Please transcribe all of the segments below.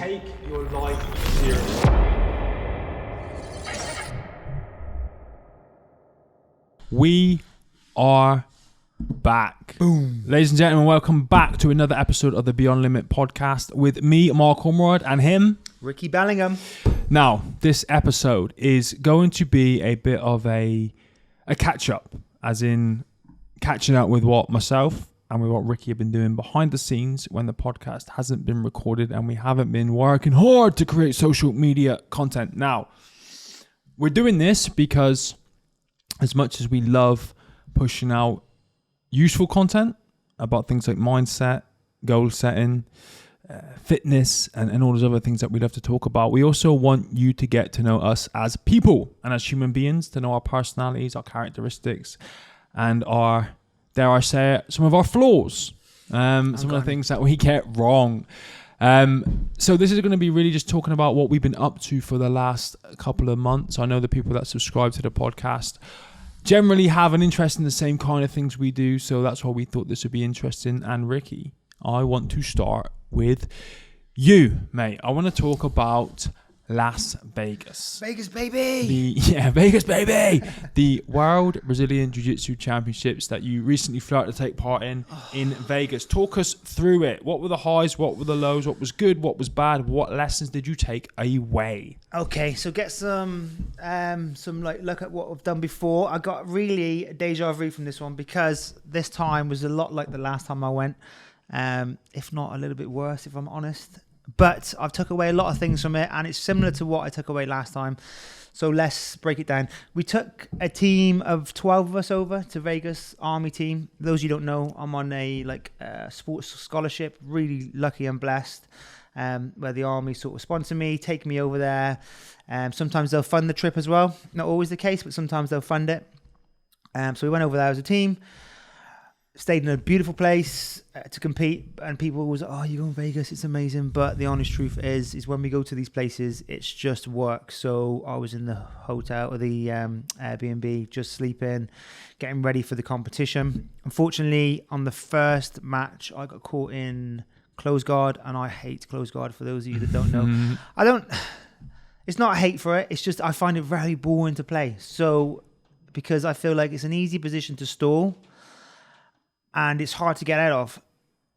take your life seriously. We are back. Boom. Ladies and gentlemen, welcome back to another episode of the Beyond Limit podcast with me, Mark Ormerod, and him, Ricky Bellingham. Now, this episode is going to be a bit of a catch-up, as in catching up with what myself and with what Ricky have been doing behind the scenes when the podcast hasn't been recorded and we haven't been working hard to create social media content. Now, we're doing this because as much as we love pushing out useful content about things like mindset, goal setting, fitness, and all those other things that we love to talk about, we also want you to get to know us as people and as human beings, to know our personalities, our characteristics, and our, dare I say it, some of our flaws, some of the things that we get wrong. So this is going to be really just talking about what we've been up to for the last couple of months. I know the people that subscribe to the podcast generally have an interest in the same kind of things we do, so that's why we thought this would be interesting. And Ricky, I want to start with you, mate. I want to talk about Las Vegas. Vegas, baby! Vegas, baby! The World Brazilian Jiu-Jitsu Championships that you recently flew out to take part in Vegas. Talk us through it. What were the highs? What were the lows? What was good? What was bad? What lessons did you take away? Okay, so get some look at what I've done before. I got really a deja vu from this one because this time was a lot like the last time I went, if not a little bit worse, if I'm honest. But I've took away a lot of things from it, and it's similar to what I took away last time. So let's break it down. We took a team of 12 of us over to Vegas, Army team. Those you don't know, I'm on a sports scholarship. Really lucky and blessed, where the Army sort of sponsor me, take me over there. Sometimes they'll fund the trip as well. Not always the case, but sometimes they'll fund it. So we went over there as a team. Stayed in a beautiful place to compete, and people was, oh, you're going to Vegas, it's amazing. But the honest truth is when we go to these places, it's just work. So I was in the hotel or the Airbnb, just sleeping, getting ready for the competition. Unfortunately, on the first match, I got caught in close guard, and I hate close guard. For those of you that don't know, it's not a hate for it. It's just I find it very boring to play. So because I feel like it's an easy position to stall, and it's hard to get out of.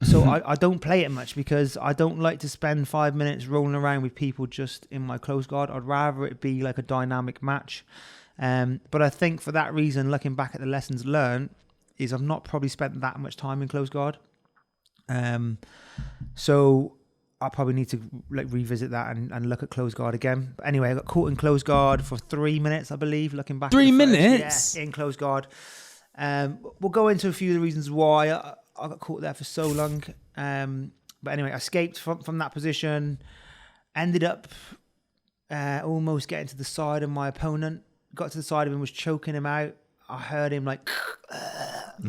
So I don't play it much because I don't like to spend 5 minutes rolling around with people just in my close guard. I'd rather it be like a dynamic match. But I think for that reason, looking back at the lessons learned, is I've not probably spent that much time in close guard. So I probably need to revisit that and look at close guard again. But anyway, I got caught in close guard for 3 minutes, I believe, looking back. 3 minutes? Yeah, in close guard. We'll go into a few of the reasons why I got caught there for so long. But anyway, I escaped from that position, ended up almost getting to the side of my opponent, got to the side of him, was choking him out. I heard him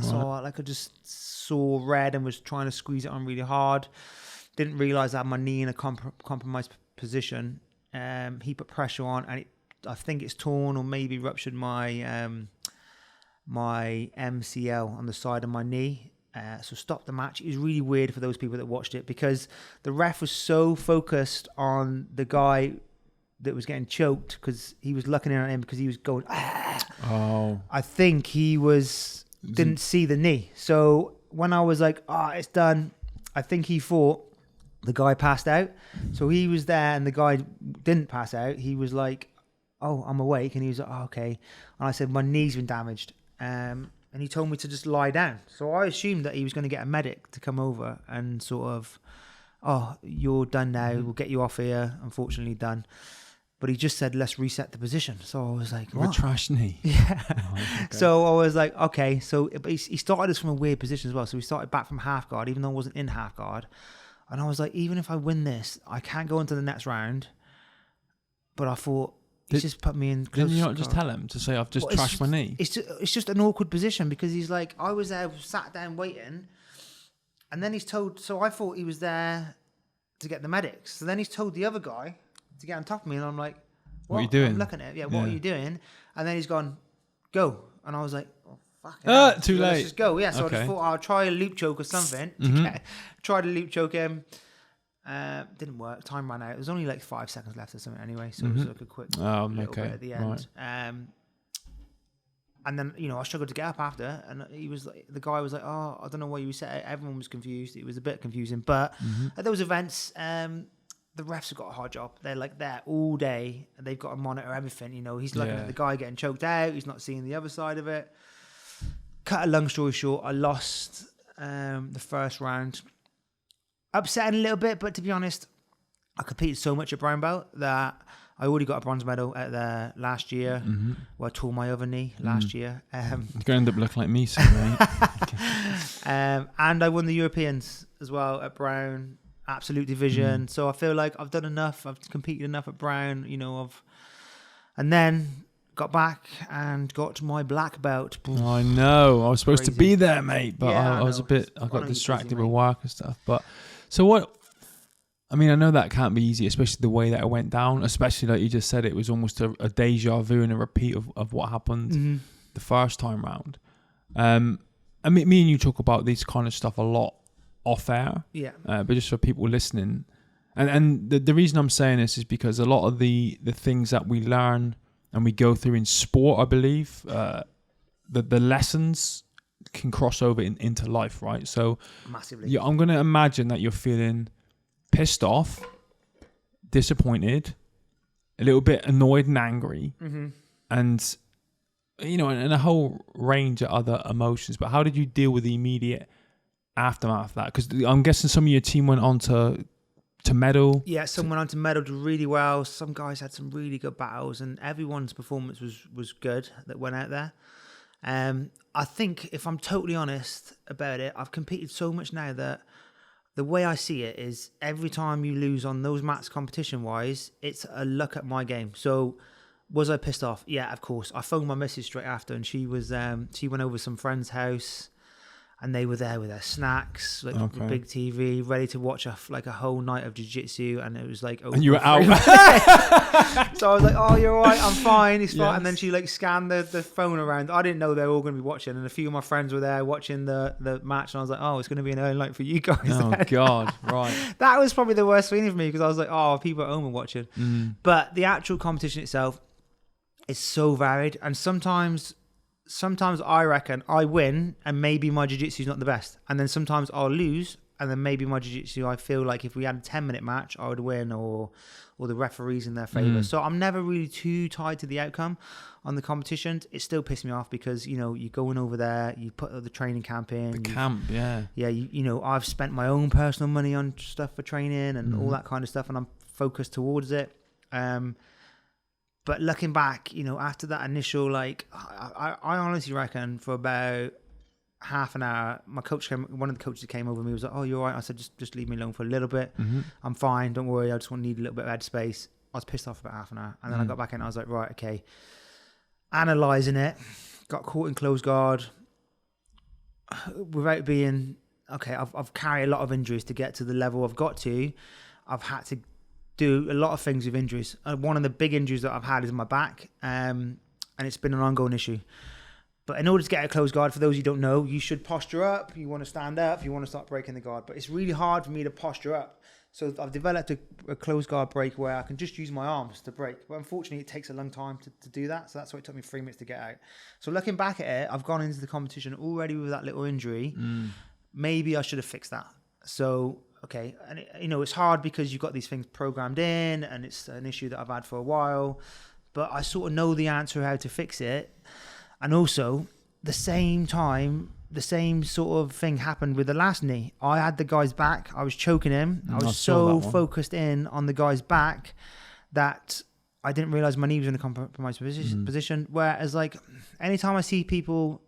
so I just saw red and was trying to squeeze it on really hard. Didn't realise I had my knee in a compromised position. He put pressure on, and I think it's torn or maybe ruptured my my MCL on the side of my knee. So stopped the match. It was really weird for those people that watched it because the ref was so focused on the guy that was getting choked because he was looking at him because he was going, Oh. I think he didn't see the knee. So when I was like, it's done, I think he thought the guy passed out. So he was there and the guy didn't pass out. He was like, oh, I'm awake. And he was like, okay. And I said, my knee's been damaged. And he told me to just lie down. So I assumed that he was going to get a medic to come over and sort of, you're done now. We'll get you off here. Unfortunately done. But he just said, let's reset the position. So I was like, what? A trash knee. Yeah. Oh, okay. So I was like, okay. So but he started us from a weird position as well. So we started back from half guard, even though I wasn't in half guard. And I was like, even if I win this, I can't go into the next round. But I thought, he's just put me in close. Didn't you not just tell him to say, I've just trashed my knee? It's just an awkward position because he's like, I was there, sat down waiting. And then he's told, so I thought he was there to get the medics. So then he's told the other guy to get on top of me. And I'm like, what are you doing? I'm looking at it. What are you doing? And then he's gone, go. And I was like, fuck. Too late. Let's just go. Yeah. So I just thought I'll try a loop choke or something. Tried to loop choke him. Didn't work. Time ran out. There was only like 5 seconds left or something anyway, so it was like a quick little bit at the end. Right. And then, I struggled to get up after, and the guy was like, "Oh, I don't know why you said it." Everyone was confused. It was a bit confusing, but at those events, the refs have got a hard job. They're like there all day, and they've got to monitor everything. He's looking at the guy getting choked out. He's not seeing the other side of it. Cut a long story short, I lost the first round. Upsetting a little bit, but to be honest, I competed so much at brown belt that I already got a bronze medal at the last year. Where I tore my other knee last year. You're going to end up looking like me soon, mate. And I won the Europeans as well at brown, absolute division. So I feel like I've done enough. I've competed enough at brown. And then got back and got my black belt. I know. I was supposed to be there, mate, but Yeah, I got distracted with work and stuff. But so what? I mean, I know that can't be easy, especially the way that it went down. Especially like you just said, it was almost a deja vu and a repeat of what happened the first time round. I mean, me and you talk about this kind of stuff a lot off air. Yeah. But just for people listening, and the reason I'm saying this is because a lot of the things that we learn and we go through in sport, I believe, the lessons can cross over into life, right? So massively. Yeah, I'm going to imagine that you're feeling pissed off, disappointed, a little bit annoyed and angry, and and a whole range of other emotions. But how did you deal with the immediate aftermath of that? Because I'm guessing some of your team went on to medal. Yeah, some went on to medal really well. Some guys had some really good battles, and everyone's performance was good that went out there. I think, if I'm totally honest about it, I've competed so much now that the way I see it is every time you lose on those mats competition-wise, it's a look at my game. So was I pissed off? Yeah, of course. I phoned my missus straight after, and she went over to some friend's house, and they were there with their snacks, like the big TV, ready to watch a whole night of jiu-jitsu, and it was like... And you were out. So I was like, "Oh, you're all right, I'm fine, it's fine." And then she scanned the phone around. I didn't know they were all going to be watching, and a few of my friends were there watching the match, and I was like, "Oh, it's going to be an early night for you guys." Oh, God, right. That was probably the worst feeling for me, because I was like, "Oh, people at home are watching." But the actual competition itself is so varied, and sometimes I reckon I win and maybe my jiu-jitsu is not the best, and then sometimes I'll lose and then maybe my jiu-jitsu, I feel like if we had a 10-minute match I would win, or the referees in their favour. So I'm never really too tied to the outcome on the competitions. It still pisses me off because you're going over there, you put the training camp in, I've spent my own personal money on stuff for training and all that kind of stuff, and I'm focused towards it. But looking back, after that initial, I honestly reckon for about half an hour, one of the coaches came over to me, was like, "Oh, you're all right?" I said, just leave me alone for a little bit. I'm fine, don't worry, I just need a little bit of headspace. I was pissed off for about half an hour, and then I got back in and I was like, right, okay. Analysing it, got caught in close guard without being, okay, I've carried a lot of injuries to get to the level I've got to. I've had to do a lot of things with injuries. One of the big injuries that I've had is my back, and it's been an ongoing issue. But in order to get a closed guard, for those you don't know, you should posture up. You want to stand up. You want to start breaking the guard. But it's really hard for me to posture up. So I've developed a closed guard break where I can just use my arms to break. But unfortunately, it takes a long time to do that. So that's why it took me 3 minutes to get out. So looking back at it, I've gone into the competition already with that little injury. Maybe I should have fixed that. So, okay. And it's hard because you've got these things programmed in, and it's an issue that I've had for a while. But I sort of know the answer how to fix it. And also, the same sort of thing happened with the last knee. I had the guy's back. I was choking him. I was so focused in on the guy's back that I didn't realize my knee was in a compromised position. Whereas, anytime I see people,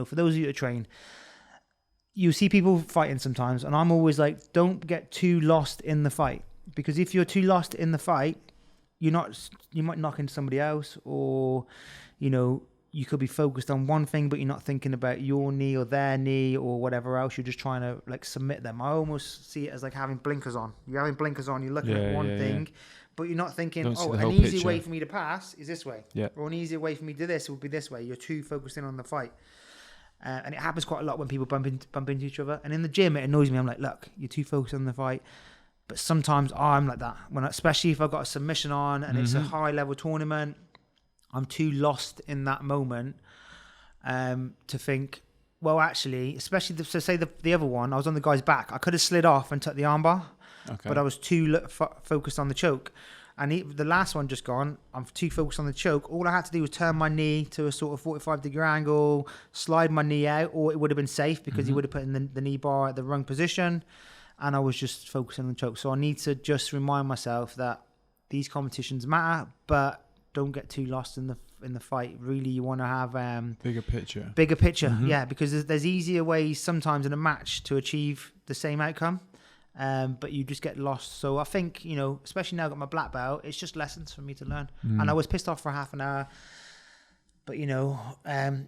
for those of you that train, you see people fighting sometimes, and I'm always like, don't get too lost in the fight, because if you're too lost in the fight, you might knock into somebody else, or you could be focused on one thing, but you're not thinking about your knee or their knee or whatever else. You're just trying to submit them. I almost see it as having blinkers on. You're having blinkers on. You're looking at one thing, but you're not thinking, an easy way for me to pass is this way. Yeah. Or an easier way for me to do this would be this way. You're too focused in on the fight. And it happens quite a lot when people bump into each other. And in the gym, it annoys me. I'm like, look, you're too focused on the fight. But sometimes I'm like that especially if I've got a submission on and it's a high level tournament. I'm too lost in that moment to think, well, actually, especially the other one, I was on the guy's back. I could have slid off and took the armbar, but I was too focused on the choke. And the last one just gone, I'm too focused on the choke. All I had to do was turn my knee to a sort of 45-degree angle, slide my knee out, or it would have been safe because he would have put in the knee bar at the wrong position. And I was just focusing on the choke. So I need to just remind myself that these competitions matter, but don't get too lost in the fight. Really, you want to have bigger picture. Yeah, because there's easier ways sometimes in a match to achieve the same outcome, but you just get lost. So I think, especially now I've got my black belt, it's just lessons for me to learn. And I was pissed off for half an hour, but the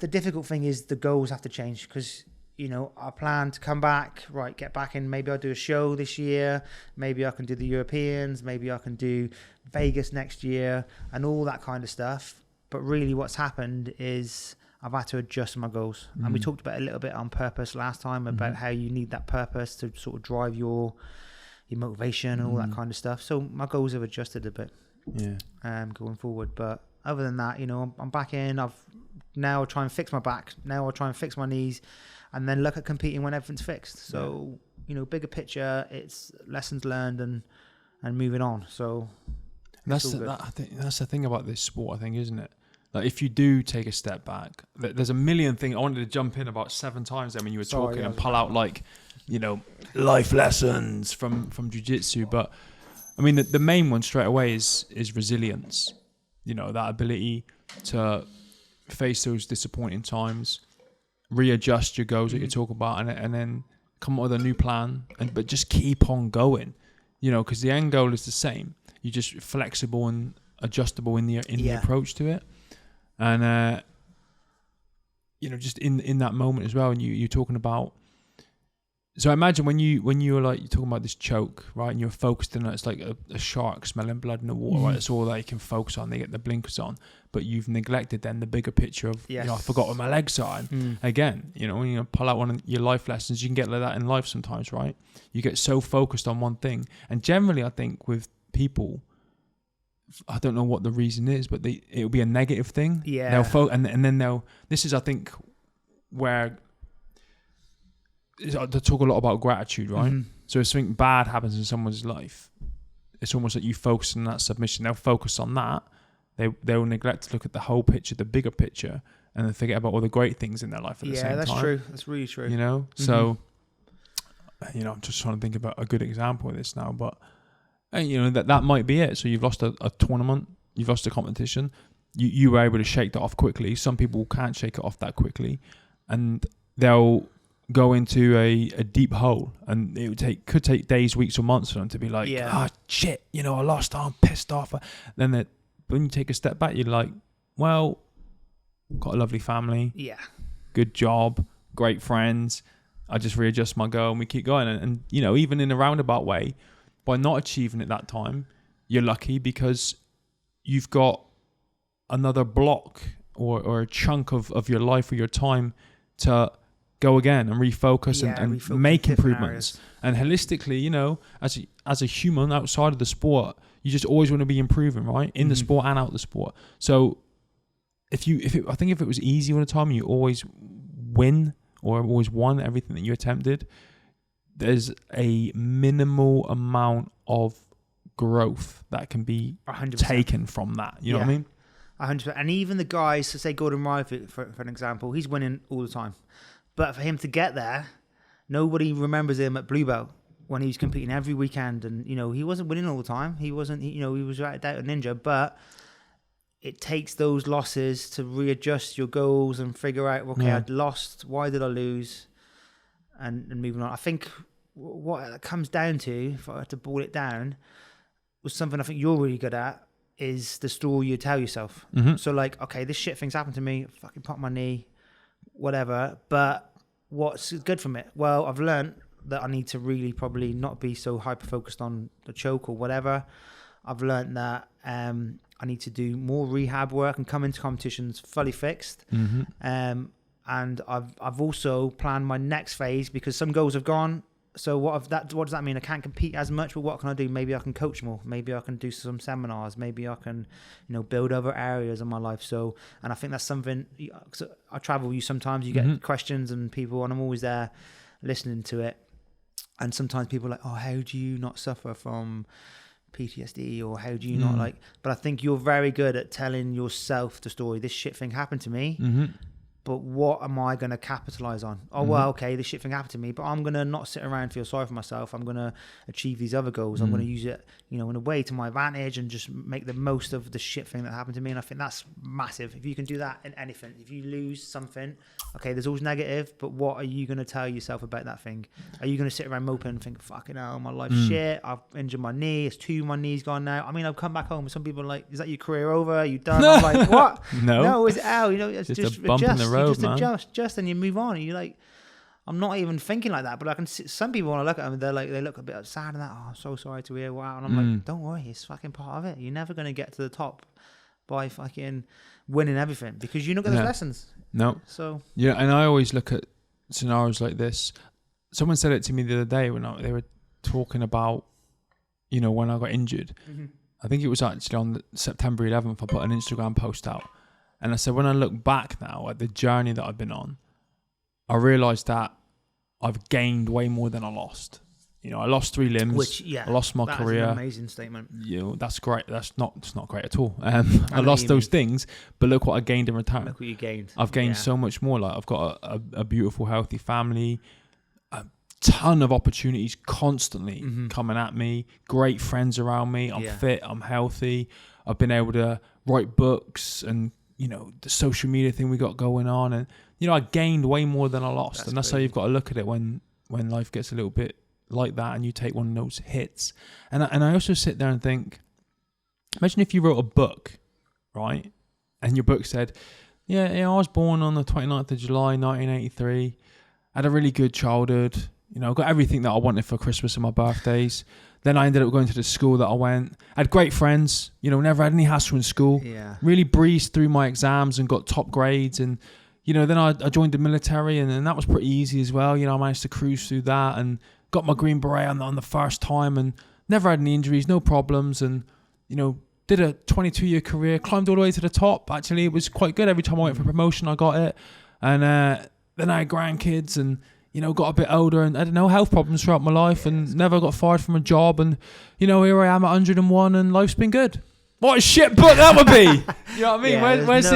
difficult thing is the goals have to change because I plan to come back, right, get back in. Maybe I'll do a show this year. Maybe I can do the Europeans. Maybe I can do Vegas next year and all that kind of stuff. But really what's happened is I've had to adjust my goals. And we talked about a little bit on purpose last time about how you need that purpose to sort of drive your motivation and all that kind of stuff. So my goals have adjusted a bit going forward. But other than that, I'm back in. Now I'll try and fix my back. Now I'll try and fix my knees. And then look at competing when everything's fixed. So, bigger picture, it's lessons learned and moving on. So I think that's the thing about this sport, I think, isn't it? Like if you do take a step back, there's a million things. I wanted to jump in about 7 times when you were talking and pull out life lessons from jiu-jitsu. But I mean, the main one straight away is resilience. That ability to face those disappointing times, readjust your goals that you talk about, and then come up with a new plan, but just keep on going, because the end goal is the same. You're just flexible and adjustable in the approach to it, and just in that moment as well. And you're talking about. So I imagine when you were you're talking about this choke, right, and you're focused on it, it's like a shark smelling blood in the water, right? That's all that you can focus on. They get the blinkers on, but you've neglected then the bigger picture of, I forgot where my legs are. And again, when you pull out one of your life lessons, you can get like that in life sometimes, right? You get so focused on one thing, and generally, I think with people, I don't know what the reason is, but it'll be a negative thing. Yeah, and then this is, I think, where. They talk a lot about gratitude, right? So if something bad happens in someone's life, it's almost like you focus on that submission. They'll focus on that. They'll neglect to look at the whole picture, the bigger picture, and then forget about all the great things in their life at the same time. Yeah, that's true. That's really true. So, I'm just trying to think about a good example of this now, but that might be it. So you've lost a tournament, you've lost a competition, you were able to shake that off quickly. Some people can't shake it off that quickly, and they'll go into a deep hole, and it could take days, weeks, or months for them to be like, shit, I lost, I'm pissed off. Then when you take a step back, you're like, well, got a lovely family, good job, great friends. I just readjust my goal and we keep going. And even in a roundabout way, by not achieving it that time, you're lucky because you've got another block or a chunk of your life or your time to go again and refocus and make improvements. And holistically, as a human outside of the sport, you just always want to be improving, right? In the sport and out the sport. So I think if it was easy all the time, you always win or always won everything that you attempted, there's a minimal amount of growth that can be 100%. Taken from that. You know what I mean? 100%. And even the guys, so say Gordon Rye, for an example, he's winning all the time. But for him to get there, nobody remembers him at blue belt when he was competing every weekend. And, he wasn't winning all the time. He wasn't, he was without a doubt a ninja. But it takes those losses to readjust your goals and figure out, okay, I'd lost. Why did I lose? And moving on. I think what it comes down to, if I had to boil it down, was something I think you're really good at, is the story you tell yourself. So okay, this shit thing's happened to me. Fucking pop my knee. Whatever, but what's good from it? Well, I've learned that I need to really probably not be so hyper focused on the choke or whatever. I've learned that I need to do more rehab work and come into competitions fully fixed. And I've also planned my next phase because some goals have gone, So what does that mean? I can't compete as much, but what can I do? Maybe I can coach more. Maybe I can do some seminars. Maybe I can, build other areas of my life. So, and I think that's something. So I travel with you sometimes. You get questions and people, and I'm always there listening to it. And sometimes people are like, oh, how do you not suffer from PTSD, or how do you not like? But I think you're very good at telling yourself the story. This shit thing happened to me. But what am I going to capitalize on? Oh, well, okay, this shit thing happened to me, but I'm going to not sit around and feel sorry for myself. I'm going to achieve these other goals. I'm going to use it, in a way to my advantage and just make the most of the shit thing that happened to me. And I think that's massive. If you can do that in anything, if you lose something, okay, there's always negative, but what are you going to tell yourself about that thing? Are you going to sit around moping and think, fucking hell, my life's shit. I've injured my knee. It's 2 of my knees gone now. I mean, I've come back home and some people are like, is that your career over? Are you done? I'm like, what? No, it's out. It's just a bump in the road, man. Adjust and you move on. And you're like, I'm not even thinking like that, but I can see some people when I look at them, they look a bit sad and that. Oh, I'm so sorry to hear. Wow. And I'm like, don't worry, it's fucking part of it. You're never going to get to the top by fucking winning everything because you don't get those lessons. No. So yeah, and I always look at scenarios like this. Someone said it to me the other day when they were talking about, when I got injured. I think it was actually on September 11th. I put an Instagram post out. And I said, when I look back now at the journey that I've been on, I realised that I've gained way more than I lost. I lost 3 limbs. I lost my career. That's an amazing statement. That's great. It's not great at all. I lost those things, but look what I gained in return. Look what you gained. I've gained so much more. Like I've got a beautiful, healthy family, a ton of opportunities constantly coming at me. Great friends around me. I'm fit. I'm healthy. I've been able to write books and the social media thing we got going on, and I gained way more than I lost. That's how you've got to look at it when life gets a little bit like that and you take one of those hits. And I also sit there and think, imagine if you wrote a book, right? And your book said, I was born on the 29th of July 1983, had a really good childhood, got everything that I wanted for Christmas and my birthdays. Then I ended up going to the school that I went. I had great friends, never had any hassle in school. Yeah. Really breezed through my exams and got top grades. And, then I joined the military and that was pretty easy as well. I managed to cruise through that and got my Green Beret on the first time and never had any injuries, no problems. And, did a 22-year career, climbed all the way to the top. Actually, it was quite good. Every time I went for promotion, I got it. And then I had grandkids and, got a bit older and I don't know, health problems throughout my life and never got fired from a job. And, here I am at 101 and life's been good. What a shit book that would be. You know what I mean? Where's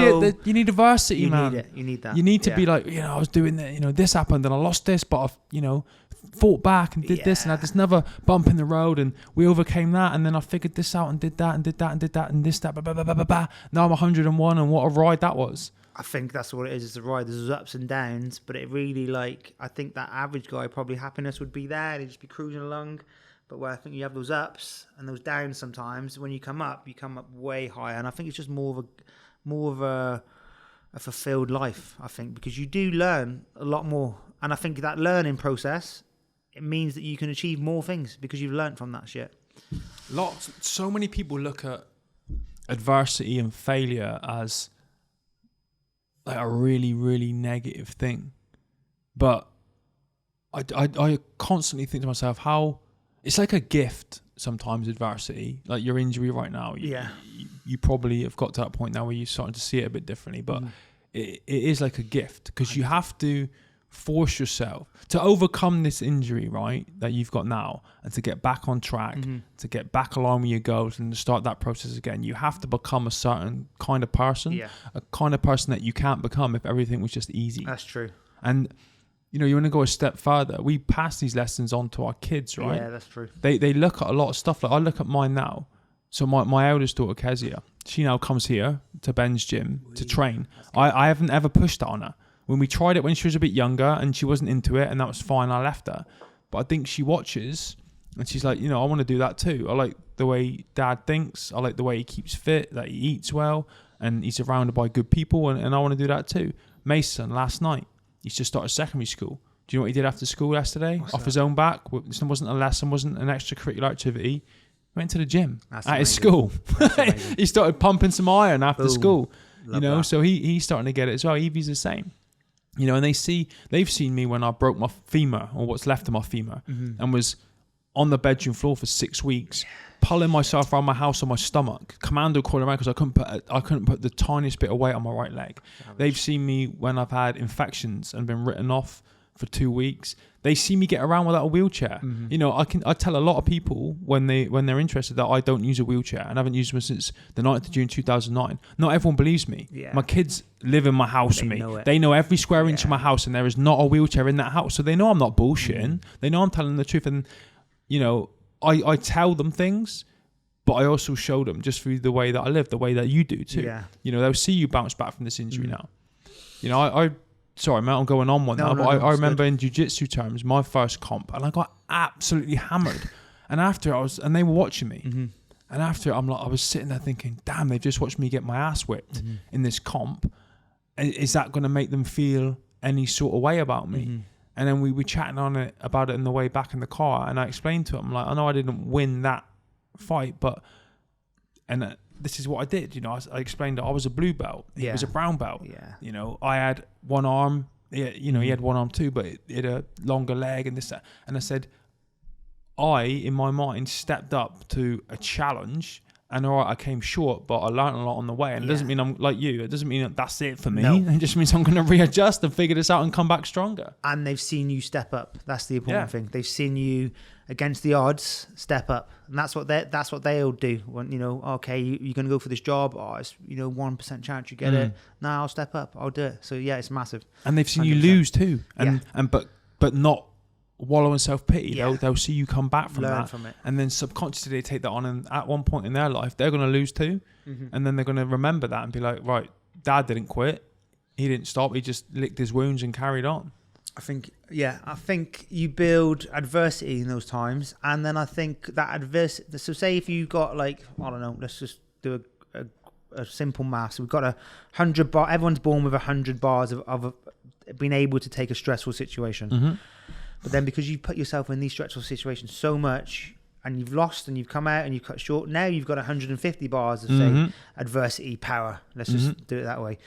you need diversity, man. You need that. You need to be like, I was doing that, this happened and I lost this, but I've, fought back and did this and had this another bump in the road and we overcame that and then I figured this out and did that and did that and did that and this, that, blah, blah, blah, blah, blah. Now I'm 101 and what a ride that was. I think that's what it is. It's a ride. There's ups and downs, but it really I think that average guy probably happiness would be there. They'd just be cruising along. But where I think you have those ups and those downs sometimes, when you come up way higher. And I think it's just more of a fulfilled life, I think, because you do learn a lot more. And I think that learning process, it means that you can achieve more things because you've learned from that shit. So many people look at adversity and failure as like a really, really negative thing. But I constantly think to myself how it's like a gift sometimes, adversity. Like your injury right now, you probably have got to that point now where you're starting to see it a bit differently. But it is like a gift because you have to force yourself to overcome this injury, right, that you've got now, and to get back on track, to get back along with your goals and to start that process again. You have to become a certain kind of person, a kind of person that you can't become if everything was just easy. That's true. And you want to go a step further. We pass these lessons on to our kids, right? Yeah, that's true. They look at a lot of stuff. Like I look at mine now. So my eldest daughter, Kezia, she now comes here to Ben's gym to train. I haven't ever pushed that on her. When we tried it when she was a bit younger and she wasn't into it and that was fine, I left her. But I think she watches and she's like, I want to do that too. I like the way Dad thinks. I like the way he keeps fit, that he eats well and he's surrounded by good people and I want to do that too. Mason, last night, he's just started secondary school. Do you know what he did after school yesterday? Off his own back. This wasn't a lesson, wasn't an extracurricular activity. He went to the gym at his school. He started pumping some iron after school. So he's starting to get it as well. Evie's the same. You know, and they've seen me when I broke my femur or what's left of my femur and was on the bedroom floor for 6 weeks, pulling myself around my house on my stomach, commando crawling around because I couldn't put the tiniest bit of weight on my right leg. They've seen me when I've had infections and been written off for 2 weeks. They see me get around without a wheelchair. You know, I tell a lot of people when they're interested that I don't use a wheelchair and I haven't used one since the 9th of June 2009. Not everyone believes me. Yeah. My kids live in my house with me. They know every square inch of my house, and there is not a wheelchair in that house. So they know I'm not bullshitting. They know I'm telling the truth. And, you know, I tell them things, but I also show them just through the way that I live, the way that you do too. Yeah. You know, they'll see you bounce back from this injury now. You know, I sorry, mate, I'm going on one now, but I remember in jiu-jitsu terms, my first comp, and I got absolutely hammered. And after and they were watching me. And after I was sitting there thinking, damn, they've just watched me get my ass whipped in this comp. Is that going to make them feel any sort of way about me? And then we were chatting about it on the way back in the car, and I explained to them, like, I know I didn't win that fight, but this is what I did. You know, I explained that I was a blue belt. He was a brown belt. Yeah. You know, I had one arm. You know, he had one arm too, but he had a longer leg and this, that. And I said, in my mind, stepped up to a challenge. And all right, I came short, but I learned a lot on the way. And it doesn't mean I'm like you. It doesn't mean that that's it for me. No. It just means I'm going to readjust and figure this out and come back stronger. And they've seen you step up. That's the important thing. They've seen you against the odds step up, and that's what they'll do. When, you know, okay, you're going to go for this job. Oh, it's 1% chance you get it. No, I'll step up. I'll do it. So yeah, it's massive. And they've seen 100%. You lose too, but not wallow in self-pity. They'll see you come back from Learn that from it. And then subconsciously they take that on, and at one point in their life they're going to lose too, and then they're going to remember that and be like, right, Dad didn't quit, he didn't stop, he just licked his wounds and carried on. I think you build adversity in those times, and then I think that adversity, so say if you got, like, I don't know, let's just do a simple maths. We've got 100 bar. Everyone's born with 100 bars of being able to take a stressful situation. But then because you've put yourself in these stressful situations so much, and you've lost and you've come out and you've cut short, now you've got 150 bars of, say, adversity power. Let's just do it that way.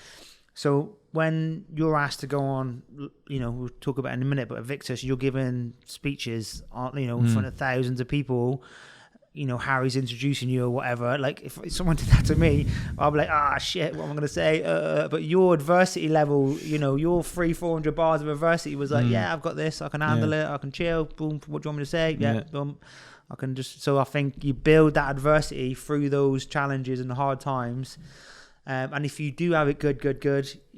So when you're asked to go on, you know, we'll talk about it in a minute, but at Invictus, you're giving speeches, you know, in front of thousands of people. You know, Harry's introducing you or whatever. Like, if someone did that to me, I'll be like, shit, what am I going to say? But your adversity level, you know, your 300-400 bars of adversity was like, yeah, I've got this, I can handle it, I can chill, boom, what do you want me to say? Yeah, boom. I can just, so I think you build that adversity through those challenges and the hard times. And if you do have it good,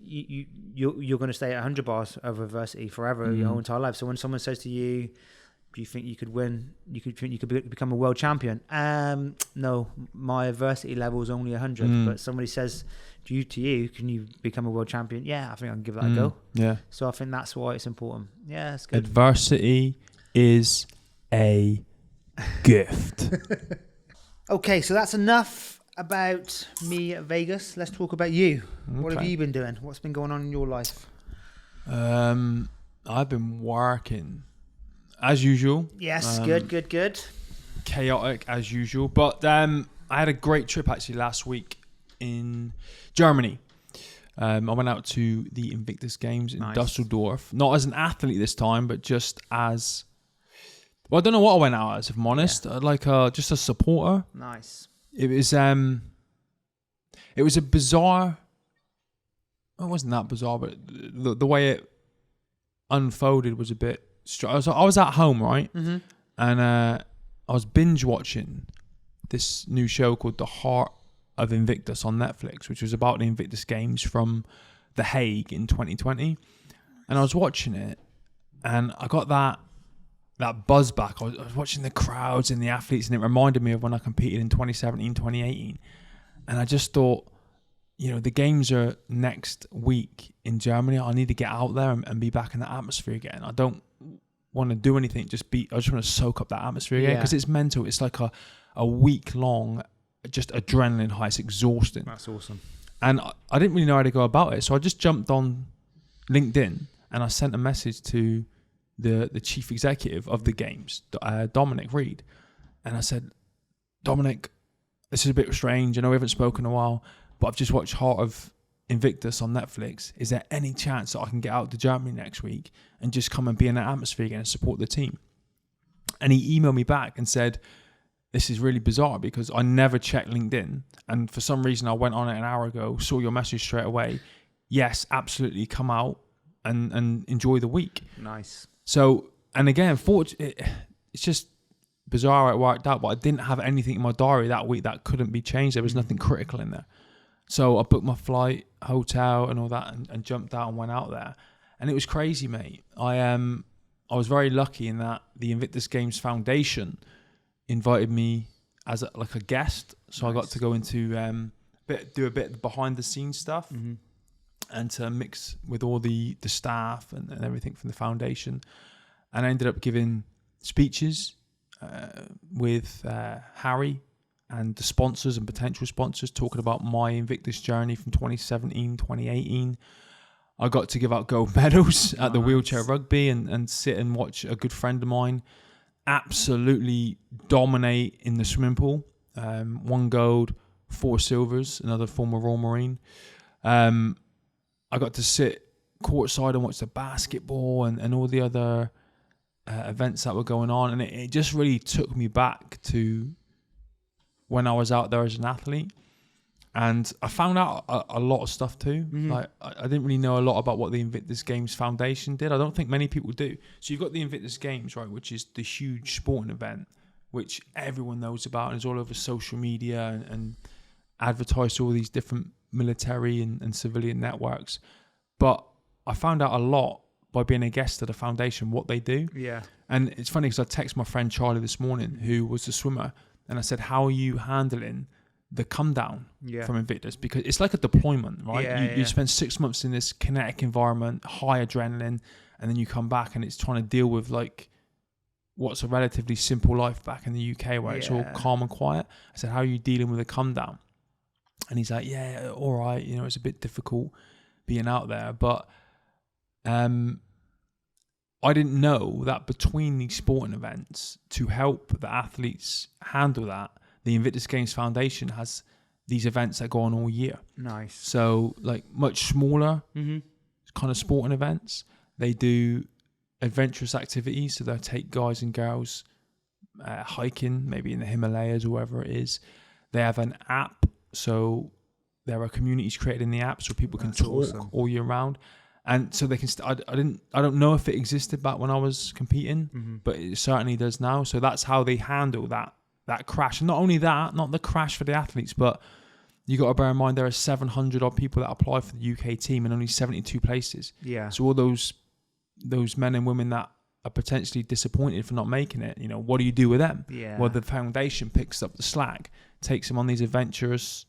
you're going to stay at 100 bars of adversity forever, your whole entire life. So when someone says to you, do you think you could win? You could become a world champion? No, my adversity level is only 100. But somebody says to you, can you become a world champion? Yeah, I think I can give that a go. Yeah. So I think that's why it's important. Yeah, that's good. Adversity is a gift. Okay, so that's enough about me at Vegas. Let's talk about you. Okay. What have you been doing? What's been going on in your life? I've been working as usual. Yes, good. Chaotic as usual. But I had a great trip actually last week in Germany. I went out to the Invictus Games in Dusseldorf. Not as an athlete this time, but just as... Well, I don't know what I went out as, if I'm honest. Just a supporter. Nice. It was a bizarre... It wasn't that bizarre, but the way it unfolded was a bit... I was at home, right? And I was binge watching this new show called The Heart of Invictus on Netflix, which was about the Invictus Games from The Hague in 2020. And I was watching it, and I got that buzz back. I was watching the crowds and the athletes, and it reminded me of when I competed in 2017, 2018. And I just thought, you know, the games are next week in Germany. I need to get out there and be back in that atmosphere again. I don't want to do anything, I just want to soak up that atmosphere again, because it's mental. It's like a week long, just adrenaline high. It's exhausting. That's awesome. And I didn't really know how to go about it, so I just jumped on LinkedIn and I sent a message to the chief executive of the games, Dominic Reed, and I said, Dominic, this is a bit strange. I know we haven't spoken in a while, but I've just watched Heart of Invictus on Netflix. Is there any chance that I can get out to Germany next week and just come and be in that atmosphere again and support the team? And he emailed me back and said, this is really bizarre because I never checked LinkedIn. And for some reason, I went on it an hour ago, saw your message straight away. Yes, absolutely. Come out and enjoy the week. Nice. So, and again, it's just bizarre it worked out, but I didn't have anything in my diary that week that couldn't be changed. There was nothing critical in there. So I booked my flight, hotel and all that and jumped out and went out there. And it was crazy, mate. I was very lucky in that the Invictus Games Foundation invited me as a guest. So nice. I got to go into do a bit of behind the scenes stuff and to mix with all the staff and everything from the foundation. And I ended up giving speeches with Harry and the sponsors and potential sponsors, talking about my Invictus journey from 2017, 2018. I got to give out gold medals at the wheelchair rugby and sit and watch a good friend of mine absolutely dominate in the swimming pool. 1 gold, 4 silvers, another former Royal Marine. I got to sit courtside and watch the basketball and all the other events that were going on. And it just really took me back to when I was out there as an athlete. And I found out a lot of stuff too. Like I didn't really know a lot about what the Invictus Games Foundation did. I don't think many people do. So you've got the Invictus Games, right, which is the huge sporting event, which everyone knows about and is all over social media and advertised to all these different military and civilian networks. But I found out a lot by being a guest at the foundation, what they do. Yeah. And it's funny because I texted my friend Charlie this morning, who was a swimmer, and I said, how are you handling the come down from Invictus? Because it's like a deployment, right? You spend 6 months in this kinetic environment, high adrenaline, and then you come back and it's trying to deal with like what's a relatively simple life back in the UK where it's all calm and quiet. I said, how are you dealing with a come down? And he's like, yeah, all right. You know, it's a bit difficult being out there. But I didn't know that between these sporting events, to help the athletes handle that, the Invictus Games Foundation has these events that go on all year. Nice. So like much smaller kind of sporting events. They do adventurous activities. So they'll take guys and girls hiking, maybe in the Himalayas or wherever it is. They have an app. So there are communities created in the app so people can talk all year round. And so they can. I don't know if it existed back when I was competing, but it certainly does now. So that's how they handle that crash. And not only that, not the crash for the athletes, but you got to bear in mind there are 700 odd people that apply for the UK team and only 72 places. Yeah. So all those men and women that are potentially disappointed for not making it, you know, what do you do with them? Yeah. Well, the foundation picks up the slack, takes them on these adventurous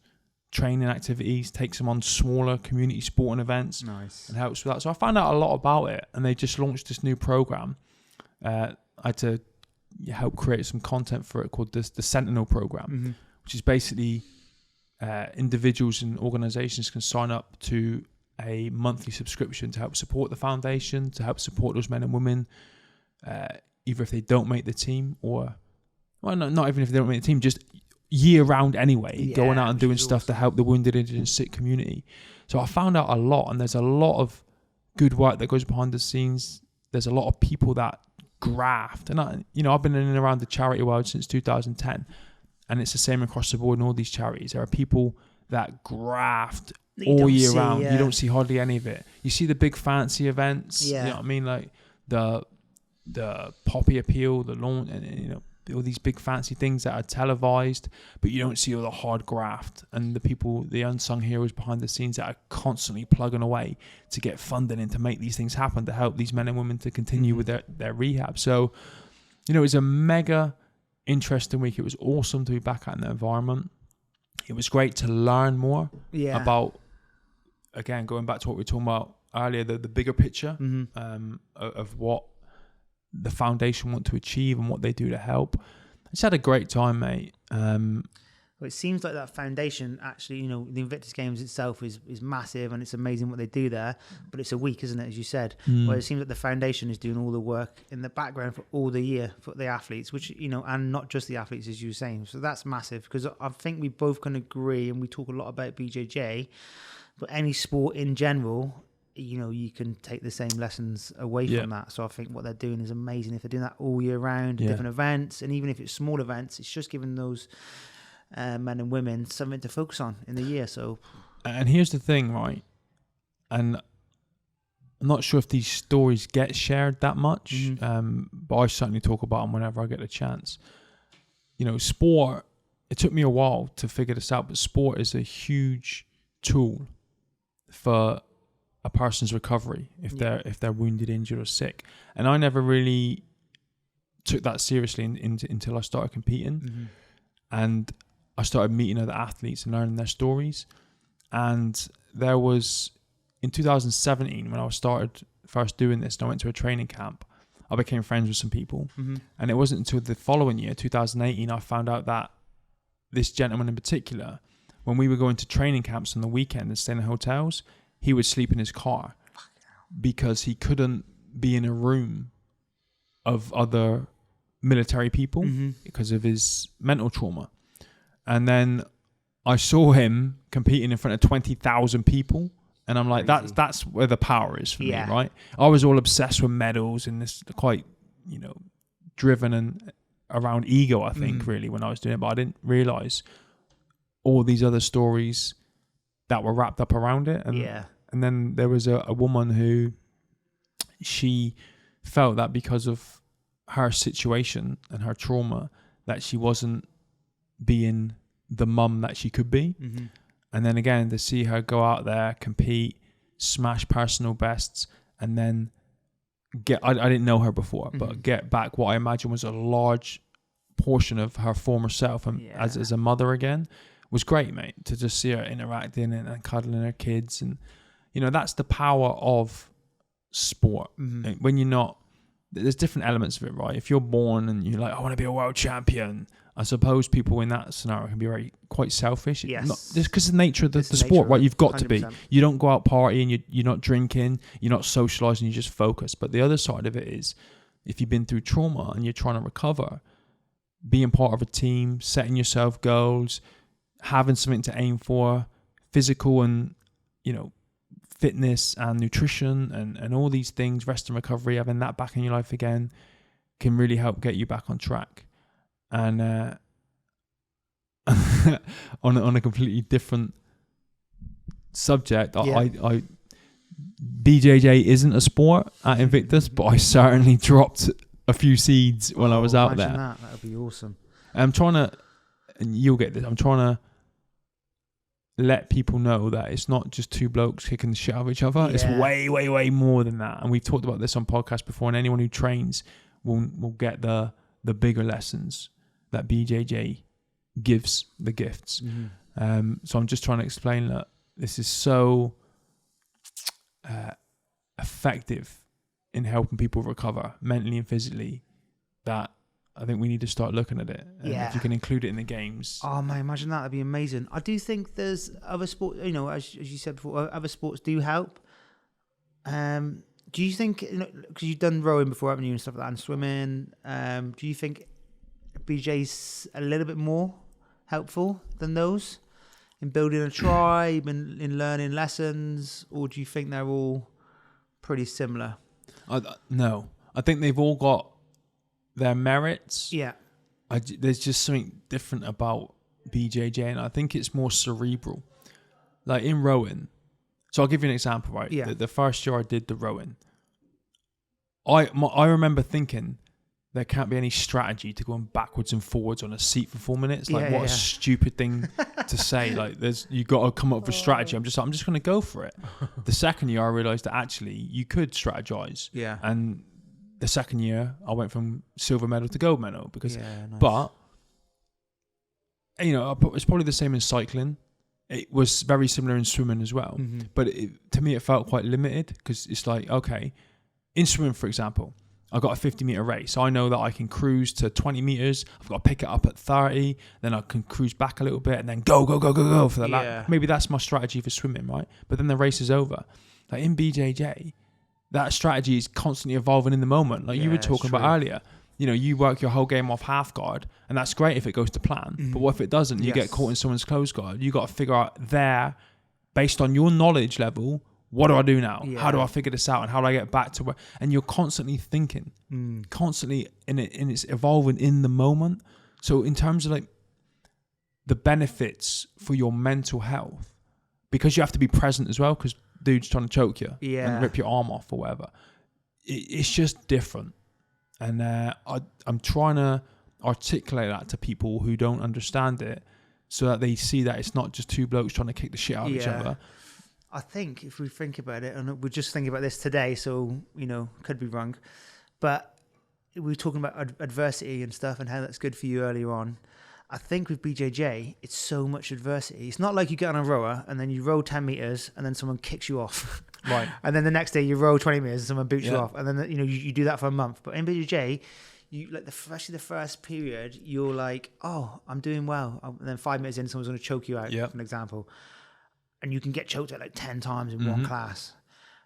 training activities, takes them on smaller community sporting events, and helps with that. So I found out a lot about it, and they just launched this new program. I had to help create some content for it called the Sentinel program, which is basically individuals and organizations can sign up to a monthly subscription to help support the foundation, to help support those men and women, either if they don't make the team or, well, not even if they don't make the team, just year round anyway, going out and doing stuff to help the wounded, injured and sick community. So I found out a lot, and there's a lot of good work that goes behind the scenes. There's a lot of people that graft, and I've been in and around the charity world since 2010, and it's the same across the board in all these charities. There are people that graft all year round. You don't see hardly any of it. You see the big fancy events, you know what I mean, like the Poppy Appeal, the launch, and you know, all these big fancy things that are televised, but you don't see all the hard graft and the people, the unsung heroes behind the scenes that are constantly plugging away to get funding and to make these things happen, to help these men and women to continue with their rehab. So, you know, it was a mega interesting week. It was awesome to be back out in the environment. It was great to learn more about, again, going back to what we were talking about earlier, the bigger picture of what the foundation want to achieve and what they do to help. I just had a great time, mate. Well, it seems like that foundation actually, you know, the Invictus Games itself is massive and it's amazing what they do there, but it's a week, isn't it, as you said? Well, it seems like the foundation is doing all the work in the background for all the year for the athletes, which, you know, and not just the athletes, as you were saying. So that's massive, because I think we both can agree, and we talk a lot about BJJ, but any sport in general, you can take the same lessons away from that. So I think what they're doing is amazing. If they're doing that all year round, different events, and even if it's small events, it's just giving those men and women something to focus on in the year. So, and here's the thing, right? And I'm not sure if these stories get shared that much, but I certainly talk about them whenever I get a chance. Sport, it took me a while to figure this out, but sport is a huge tool for a person's recovery if they're wounded, injured, or sick. And I never really took that seriously until I started competing, and I started meeting other athletes and learning their stories. And there was, in 2017, when I started first doing this, and I went to a training camp, I became friends with some people. And it wasn't until the following year, 2018, I found out that this gentleman in particular, when we were going to training camps on the weekend and staying in hotels, he would sleep in his car because he couldn't be in a room of other military people because of his mental trauma. And then I saw him competing in front of 20,000 people. And I'm like, that's where the power is for me, right? I was all obsessed with medals and this quite, driven and around ego, I think, really, when I was doing it. But I didn't realize all these other stories that were wrapped up around it. And then there was a woman who, she felt that because of her situation and her trauma, that she wasn't being the mum that she could be. And then again, to see her go out there, compete, smash personal bests, and then I didn't know her before, but get back what I imagine was a large portion of her former self and as a mother again, was great, mate. To just see her interacting and cuddling her kids. And, that's the power of sport. When you're not, there's different elements of it, right? If you're born and you're like, I want to be a world champion, I suppose people in that scenario can be quite selfish. Yes. Just because of the nature of the sport, right? You've got 100%. To be. You don't go out partying, you're not drinking, you're not socializing, you just focus. But the other side of it is, if you've been through trauma and you're trying to recover, being part of a team, setting yourself goals, having something to aim for, physical and, fitness and nutrition and all these things, rest and recovery, having that back in your life again, can really help get you back on track. And on a completely different subject, I BJJ isn't a sport at Invictus, but I certainly dropped a few seeds when I was out there. That would be awesome. I'm trying to, and you'll get this, I'm trying to let people know that it's not just two blokes kicking the shit out of each other. It's way, way, way more than that. And we've talked about this on podcasts before, and anyone who trains will get the bigger lessons that BJJ gives the gifts. So I'm just trying to explain that this is so effective in helping people recover mentally and physically that I think we need to start looking at it. And if you can include it in the games. Oh man, imagine that. That'd be amazing. I do think there's other sports, as you said before, other sports do help. Do you think, because you've done rowing before, haven't you, and stuff like that, and swimming, do you think BJ's a little bit more helpful than those in building a tribe and in learning lessons, or do you think they're all pretty similar? No, I think they've all got their merits. There's just something different about BJJ, and I think it's more cerebral. Like in rowing, so I'll give you an example, right? The first year I did the rowing, I remember thinking, there can't be any strategy to going backwards and forwards on a seat for 4 minutes. Like, what a stupid thing to say. Like, you got to come up with a strategy. I'm just going to go for it. The second year, I realized that actually you could strategize. And the second year, I went from silver medal to gold medal because, but it's probably the same in cycling. It was very similar in swimming as well. But to me, it felt quite limited because it's like, okay, in swimming, for example, I've got a 50-meter race. I know that I can cruise to 20 meters. I've got to pick it up at 30. Then I can cruise back a little bit and then go for the lap. Maybe that's my strategy for swimming, right? But then the race is over. Like in BJJ, that strategy is constantly evolving in the moment. Like you were talking about earlier. You work your whole game off half guard, and that's great if it goes to plan. But what if it doesn't? You get caught in someone's close guard. You got to figure out their based on your knowledge level, what do I do now? Yeah. How do I figure this out? And how do I get back to where? And you're constantly thinking, constantly in it, and it's evolving in the moment. So in terms of like the benefits for your mental health, because you have to be present as well, because dude's trying to choke you and rip your arm off or whatever. It's just different. And I'm trying to articulate that to people who don't understand it, so that they see that it's not just two blokes trying to kick the shit out of each other. I think if we think about it, and we're just thinking about this today, so, could be wrong, but we were talking about adversity and stuff and how that's good for you earlier on. I think with BJJ, it's so much adversity. It's not like you get on a rower and then you row 10 meters and then someone kicks you off. Right. And then the next day you row 20 meters and someone boots you off. And then, you do that for a month. But in BJJ, you like especially the first period, you're like, oh, I'm doing well. And then 5 minutes in, someone's going to choke you out, for an example. And you can get choked out like 10 times in one class.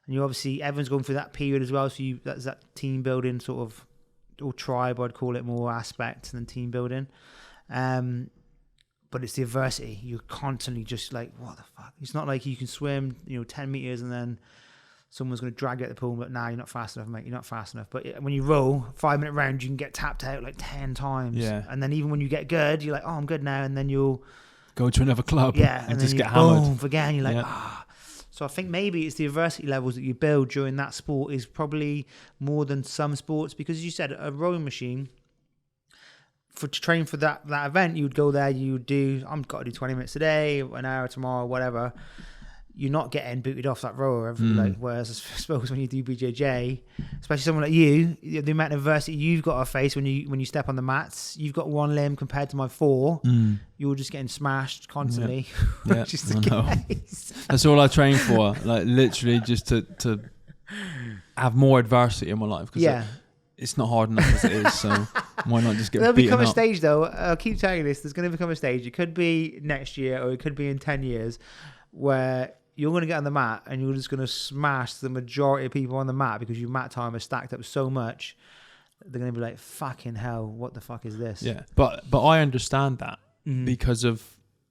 And you obviously, everyone's going through that period as well. So that's that team building sort of, or tribe, I'd call it, more aspect than team building. But it's the adversity. You're constantly just like, what the fuck? It's not like you can swim, 10 meters and then someone's going to drag you out the pool, but you're not fast enough, mate. You're not fast enough. But when you row 5 minute round, you can get tapped out like 10 times. Yeah. And then even when you get good, you're like, oh, I'm good now. And then you'll go to another club. And just then get hammered. Boom, again. You're like, So I think maybe it's the adversity levels that you build during that sport is probably more than some sports, because as you said, a rowing machine, to train for that event, you would go there, you would do, I've got to do 20 minutes today, an hour tomorrow, whatever. You're not getting booted off that rower whereas I suppose when you do BJJ, especially someone like you, the amount of adversity you've got to face when you step on the mats, you've got one limb compared to my 4, you're just getting smashed constantly. Yeah. Which is the case. That's all I train for, like literally just to have more adversity in my life, because it's not hard enough as it is, so why not just get There'll beaten become a up? stage, though. I'll keep telling you this. There's going to become a stage. It could be next year or it could be in 10 years where you're going to get on the mat and you're just going to smash the majority of people on the mat because your mat time is stacked up so much. They're going to be like, fucking hell, what the fuck is this? Yeah, but I understand that because of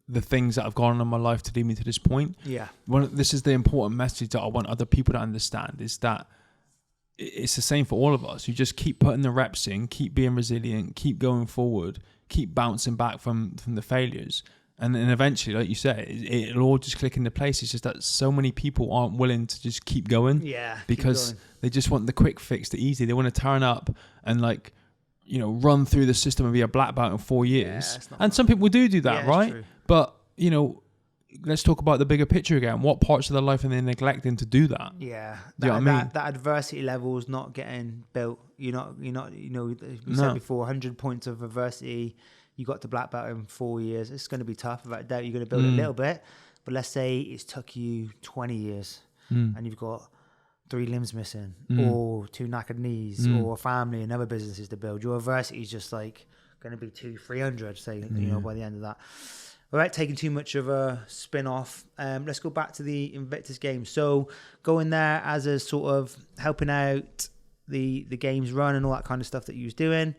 the things that have gone on in my life to lead me to this point. Yeah. This is the important message that I want other people to understand, is that it's the same for all of us. You just keep putting the reps in, keep being resilient, keep going forward, keep bouncing back from the failures. And then eventually, like you said, it'll all just click into place. It's just that so many people aren't willing to just keep going. Yeah. Because they just want the quick fix, the easy. They want to turn up and run through the system and be a black belt in 4 years. Yeah, and some people do that, right? True. But, let's talk about the bigger picture again. What parts of their life are they neglecting to do that? Yeah. Do you know what I mean? That adversity level is not getting built. You're not, we said before, 100 points of adversity. You got to black belt in 4 years. It's going to be tough. Without a doubt, you're going to build it a little bit. But let's say it's took you 20 years and you've got 3 limbs missing or 2 knackered knees or a family and other businesses to build. Your adversity is just like going to be 200-300, say, by the end of that. Without taking too much of a spin off, let's go back to the Invictus Games. So going there as a sort of helping out the games run and all that kind of stuff that you was doing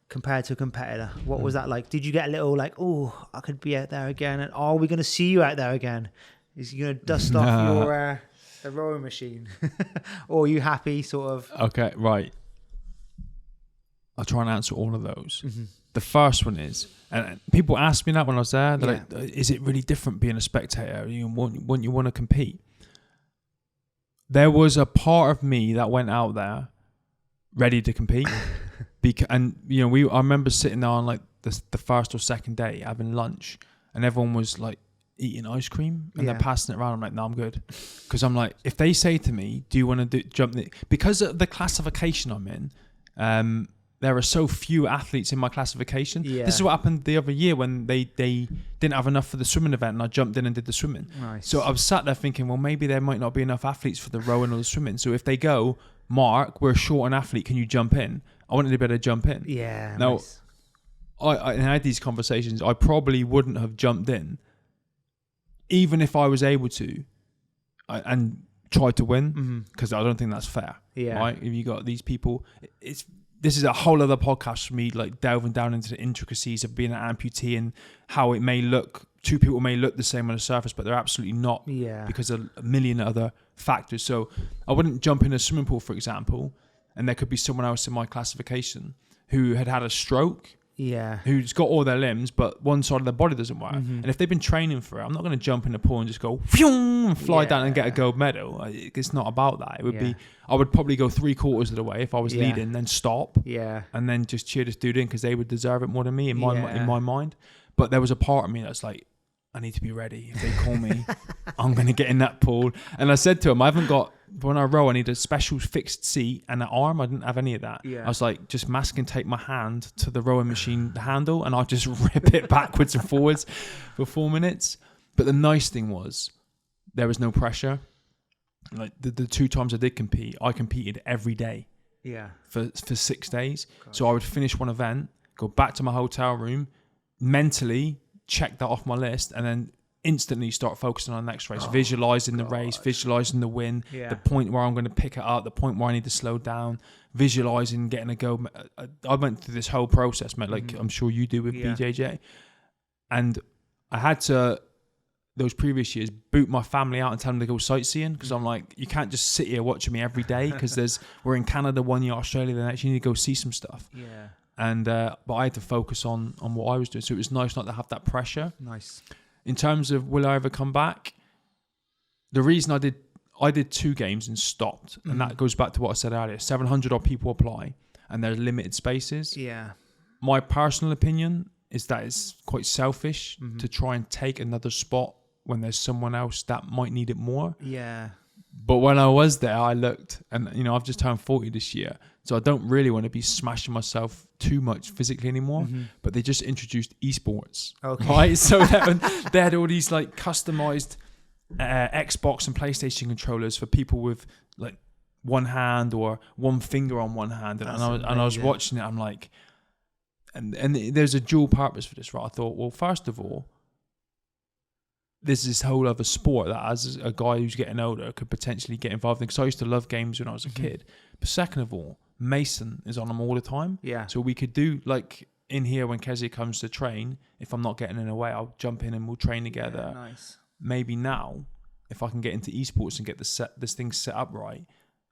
compared to a competitor. What was that like? Did you get a little like, oh, I could be out there again? And are we going to see you out there again? Is you going to dust off your the rowing machine? Or are you happy sort of? Okay, right. I'll try and answer all of those. The first one is, and people asked me that when I was there, they're like, is it really different being a spectator? You want to compete? There was a part of me that went out there ready to compete. I remember sitting there on like the first or second day having lunch, and everyone was like eating ice cream and they're passing it around. I'm like, no, I'm good. Because I'm like, if they say to me, do you want to jump? Because of the classification I'm in, there are so few athletes in my classification. Yeah. This is what happened the other year when they didn't have enough for the swimming event and I jumped in and did the swimming. Nice. So I was sat there thinking, well, maybe there might not be enough athletes for the rowing or the swimming. So if they go, Mark, we're short an athlete, can you jump in? I wanted to be able to jump in. Yeah. Now, nice. I had these conversations. I probably wouldn't have jumped in, even if I was able to, and tried to win, because I don't think that's fair. Yeah. Right? If you got these people, this is a whole other podcast for me, like delving down into the intricacies of being an amputee and how it may look two people may look the same on the surface, but they're absolutely not because of a million other factors. So I wouldn't jump in a swimming pool, for example, and there could be someone else in my classification who had a stroke, who's got all their limbs, but one side of their body doesn't work. And if they've been training for it, I'm not going to jump in the pool and just go and fly down and get a gold medal. It's not about that. It would be, I would probably go 3/4 of the way if I was leading, then stop, and then just cheer this dude in because they would deserve it more than me in my mind. But there was a part of me that's like, I need to be ready. If they call me, I'm going to get in that pool. And I said to him, when I row, I need a special fixed seat and an arm. I didn't have any of that. I was like, just masking tape my hand to the rowing machine, the handle, and I'll just rip it backwards and forwards for 4 minutes. But the nice thing was, there was no pressure. Like the 2 times I did compete, I competed every day. For 6 days. Gosh. So I would finish one event, go back to my hotel room, mentally check that off my list, and then instantly start focusing on the next race, visualizing the race, visualizing the win, the point where I'm going to pick it up, the point where I need to slow down, visualizing getting a go. I went through this whole process, mate, like I'm sure you do with BJJ. And I had to, those previous years, boot my family out and tell them to go sightseeing, because I'm like, you can't just sit here watching me every day, because we're in Canada one year, Australia the next, you need to go see some stuff. And but I had to focus on what I was doing, so it was nice not to have that pressure. Nice. In terms of will I ever come back, the reason I did 2 games and stopped, and that goes back to what I said earlier. 700 odd people apply, and there's limited spaces. My personal opinion is that it's quite selfish to try and take another spot when there's someone else that might need it more. But when I was there, I looked, and I've just turned 40 this year, so I don't really want to be smashing myself too much physically anymore. But they just introduced esports, right? So they had all these like customized Xbox and PlayStation controllers for people with like one hand or one finger on one hand, and I was watching it. I'm like, and there's a dual purpose for this, right? I thought, well, first of all, there's this whole other sport that as a guy who's getting older could potentially get involved in, because I used to love games when I was a kid. But second of all, Mason is on them all the time. So we could do, like in here when Kezia comes to train, if I'm not getting in the way, I'll jump in and we'll train together. Nice. Maybe now, if I can get into esports and get this thing set up right,